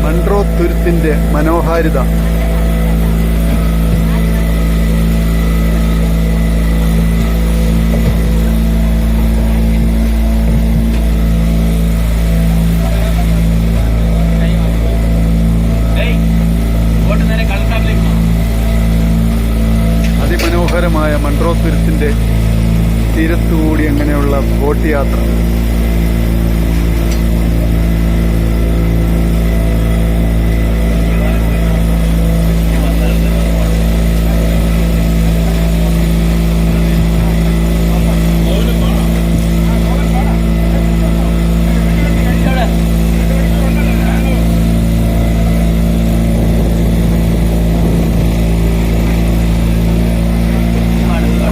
Munro തുരുത്തിന്റെ മനോഹാരിത. അതിമനോഹരമായ Munro തുരുത്തിന്റെ തീരത്തുകൂടി അങ്ങനെയുള്ള ബോട്ട് യാത്ര.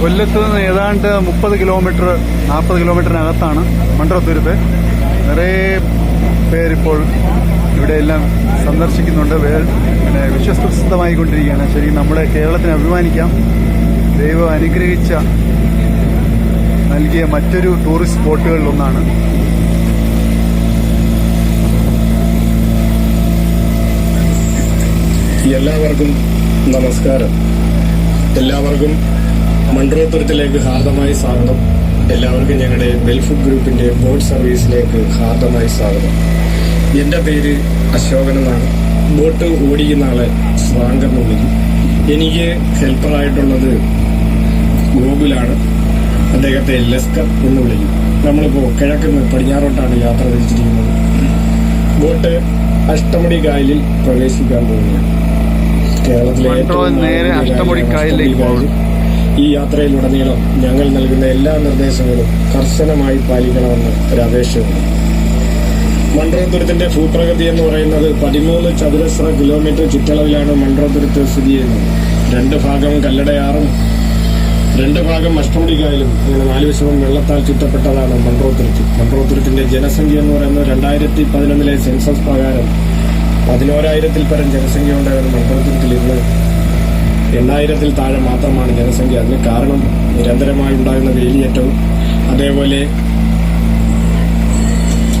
കൊല്ലത്ത് നിന്ന് ഏതാണ്ട് 30 കിലോമീറ്റർ 40 കിലോമീറ്ററിനകത്താണ് മൺട്രോ തുരുത്ത്. നിറയെ പേരിപ്പോൾ ഇവിടെയെല്ലാം സന്ദർശിക്കുന്നുണ്ട്. പിന്നെ വിശ്വസ്തമായിക്കൊണ്ടിരിക്കുകയാണ്. ശരിക്കും നമ്മുടെ കേരളത്തിന് അഭിമാനിക്കാം. ദൈവം അനുഗ്രഹിച്ച നൽകിയ മറ്റൊരു ടൂറിസ്റ്റ് സ്പോട്ടുകളിലൊന്നാണ്. എല്ലാവർക്കും നമസ്കാരം. എല്ലാവർക്കും മൺട്രോ തുരുത്തിലേക്ക് ഹാർദമായി സ്വാഗതം. എല്ലാവർക്കും ഞങ്ങളുടെ ബെൽഫുഡ് ഗ്രൂപ്പിന്റെ ബോട്ട് സർവീസിലേക്ക് ഹാർദമായി സ്വാഗതം. എന്റെ പേര് അശോകൻ എന്നാണ്. ബോട്ട് ഓടിക്കുന്ന ആളെ സ്വാങ്കർ എന്ന് വിളിക്കും. എനിക്ക് ഹെൽപ്പറായിട്ടുള്ളത് ഗോകുലാണ്. അദ്ദേഹത്തെ ലസ്കർ എന്ന് വിളിക്കും. നമ്മളിപ്പോ കിഴക്കുന്ന് പടിഞ്ഞാറോട്ടാണ് യാത്ര തിരിച്ചിരിക്കുന്നത്. ബോട്ട് അഷ്ടമുടി കായലിൽ പ്രവേശിക്കാൻ പോവുകയാണ്. നേരെ അഷ്ടമുടി കായലിലേക്ക് പോകും. ഈ യാത്രയിലുടനീളം ഞങ്ങൾ നൽകുന്ന എല്ലാ നിർദ്ദേശങ്ങളും കർശനമായി പാലിക്കണമെന്ന് ഒരു അപേക്ഷയുണ്ട്. മൺട്രോ തുരുത്തിന്റെ ഭൂപ്രകൃതി എന്ന് പറയുന്നത് 13 ചതുരശ്ര കിലോമീറ്റർ ചുറ്റളവിലാണ് മൺട്രോ തുരുത്ത് സ്ഥിതി ചെയ്യുന്നത്. 2 ഭാഗം കല്ലടയാറും 2 ഭാഗം അഷ്ടമുടി കായലും അങ്ങനെ 4 വശവും വെള്ളത്താൽ ചുറ്റപ്പെട്ടതാണ് മൺട്രോ തുരുത്ത്. മൺട്രോ തുരുത്തിന്റെ ജനസംഖ്യ എന്ന് പറയുന്നത് 2011 സെൻസസ് പ്രകാരം 11,000-ൽ പരം ജനസംഖ്യ ഉണ്ടായിരുന്ന മൺട്രോ തുരുത്തിൽ ഇന്ന് 8,000-ൽ താഴെ മാത്രമാണ് ജനസംഖ്യ. അതിന് കാരണം നിരന്തരമായി ഉണ്ടാകുന്ന വേലിയേറ്റവും അതേപോലെ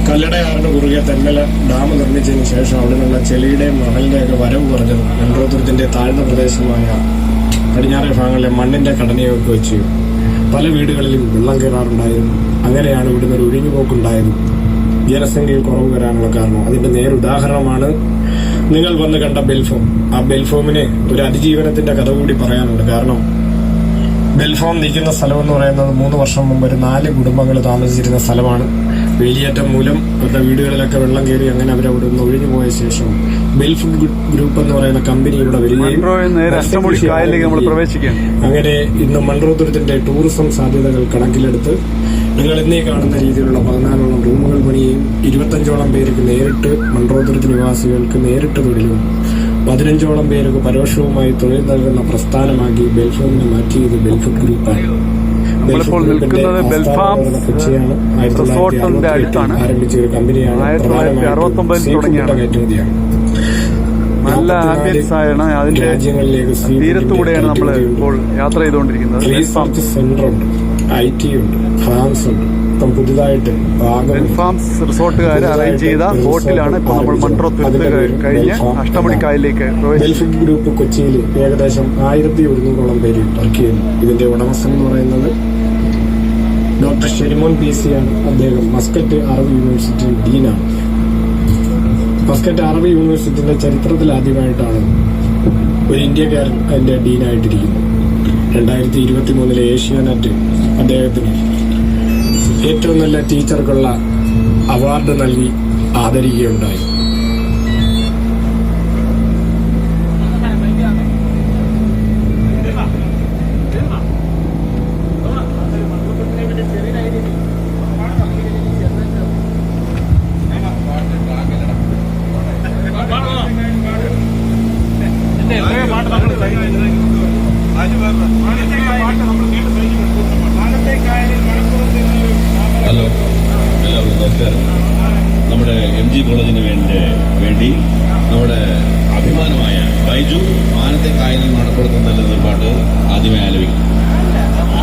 കല്ലടയാറിന് കുറുകെ തെന്മല ഡാം നിർമ്മിച്ചതിന് ശേഷം അവിടെ നിന്നുള്ള ചെളിയുടെയും മണലിന്റെയൊക്കെ വരവ് കുറഞ്ഞത് മൺട്രോ തുരുത്തിന്റെ താഴ്ന്ന പ്രദേശമായ പടിഞ്ഞാറേ ഭാഗങ്ങളിലെ മണ്ണിന്റെ ഘടനയൊക്കെ വെച്ച് പല വീടുകളിലും വെള്ളം കയറാറുണ്ടായിരുന്നു. അങ്ങനെയാണ് ഇവിടുന്ന് ഒരു ഒഴിഞ്ഞുപോക്കുണ്ടായതും ജനസംഖ്യയിൽ കുറവ് വരാനുള്ള കാരണം. അതിന്റെ നേരുദാഹരണമാണ് നിങ്ങൾ വന്ന് കണ്ട ബെൽഫോം. ആ ബെൽഫോമിന് ഒരു അതിജീവനത്തിന്റെ കഥ കൂടി പറയാനുണ്ട്. കാരണം ബെൽഫോം നിൽക്കുന്ന സ്ഥലം എന്ന് പറയുന്നത് 3 വർഷം മുമ്പ് ഒരു 4 കുടുംബങ്ങൾ താമസിച്ചിരുന്ന സ്ഥലമാണ്. വേലിയേറ്റം മൂലം അവരുടെ വീടുകളിലൊക്കെ വെള്ളം കയറി അങ്ങനെ അവരവിടെ നിന്ന് ഒഴിഞ്ഞു പോയ ശേഷം ബെൽഫുഡ് ഗ്രൂപ്പ് എന്ന് പറയുന്ന കമ്പനി ഇവിടെ വരികയും അങ്ങനെ ഇന്ന് മൺട്രോ തുരുത്തിന്റെ ടൂറിസം സാധ്യതകൾ കണക്കിലെടുത്ത് നിങ്ങൾ ഇന്നീ കാണുന്ന രീതിയിലുള്ള 14ഓളം റൂമുകൾ പണിയും 25ഓളം പേർക്ക് നേരിട്ട് മൺട്രോ തുരുത്ത് നിവാസികൾക്ക് നേരിട്ട് തൊഴിലും 15ഓളം പേർക്ക് പരോക്ഷവുമായി തൊഴിൽ നൽകുന്ന പ്രസ്ഥാനമാക്കി ബെൽഫോമിനെ മാറ്റിയത് ബെൽഫുഡ് ഗ്രൂപ്പാണ്. കൊച്ചിയാണ് 1960 ആരംഭിച്ച ഒരു കമ്പനിയാണ്. കയറ്റുമതിയാണ്. നല്ല ആംബിയൻസ് ആണ്. അതിന്റെ തീരത്തുകൂടെയാണ് നമ്മൾ ഇപ്പോൾ യാത്ര ചെയ്തുകൊണ്ടിരിക്കുന്നത്. റീസർച്ച് സെന്റർ ഉണ്ട്, IT ഉണ്ട്, ഫാംസ് ഉണ്ട്. ഇപ്പം പുതുതായിട്ട് ഫാംസ് റിസോർട്ടുകാർ അറേഞ്ച് ചെയ്ത ബോട്ടിലാണ് ഇപ്പോൾ നമ്മൾ മൺട്രോ തുരുത്ത് കഴിഞ്ഞ് അഷ്ടമുടി കായലിലേക്ക് ബെൽഫുഡ് ഗ്രൂപ്പ് കൊച്ചിയിൽ ഏകദേശം 1100ഓളം പേര് വർക്ക് ചെയ്യുന്നു. ഇതിന്റെ ഉടമസ്ഥൻ എന്ന് പറയുന്നത് ഡോക്ടർ ഷെരിമോൻ PC ആണ്. അദ്ദേഹം മസ്കറ്റ് അറബ് യൂണിവേഴ്സിറ്റി ഡീനാണ്. മസ്കറ്റ് അറബ് യൂണിവേഴ്സിറ്റിന്റെ ചരിത്രത്തിൽ ആദ്യമായിട്ടാണ് ഒരു ഇന്ത്യക്കാരൻ അതിന്റെ ഡീനായിട്ടിരിക്കുന്നത്. 2023 ഏഷ്യാനെറ്റ് അദ്ദേഹത്തിന് ഏറ്റവും നല്ല ടീച്ചർക്കുള്ള അവാർഡ് നൽകി ആദരിക്കുകയുണ്ടായി.